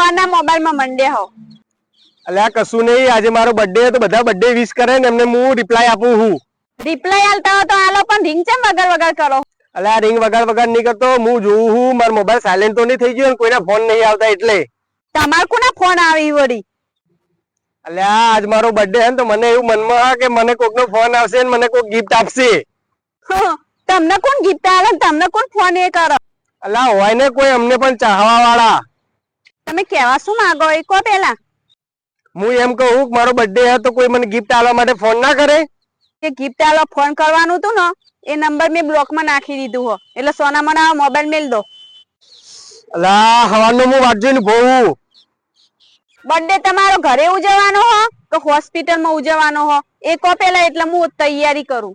સવારના મોબાઈલમાં મંડે હો અલ્યા કશું નહીં, આજે મારો બર્થડે તો બધા બર્થડે વિશ કરે ને એમને હું રિપ્લાય આપું હું. રિપ્લાય આલતા હો તો આલો, પણ રિંગ ચેમ વગર વગર કરો? અલ્યા રિંગ વગર વગર નહીં કરતો, હું જોઉં હું મારો મોબાઈલ સાયલેન્ટ તો નહીં થઈ ગયો ને કોઈના ફોન નહીં આવતા એટલે. તમાર કોના ફોન આવી વળી? અલ્યા આજ મારો બર્થડે હે ને તો મને એવું મનમાં કે મને કોકનો ફોન આવશે ને મને કોક ગિફ્ટ આપશે. તમને કોણ ગિફ્ટ આલે ને તમને કોણ ફોન એ કરો? અલ્યા હોય ને કોઈ અમને પણ ચાહવા વાળા. તમે કેવા શું માંગો એ કો પેલા. હું એમ કહું કે મારો બર્થડે હે તો કોઈ મને ગિફ્ટ આલવા માટે ફોન ના કરે? કે ગિફ્ટ આલો ફોન કરવાનું હતું ને એ નંબર મેં બ્લોકમાં નાખી દીધું હો, એટલે સોના મને મોબાઈલ મેલ દો. અલ્યા હવાનો હું વાત જોઈને ભોવું. બર્થડે તમારો ઘરે ઉજવવાનો હો કે હોસ્પિટલમાં ઉજવવાનો હો એ કો પેલા, એટલે હું તૈયારી કરું.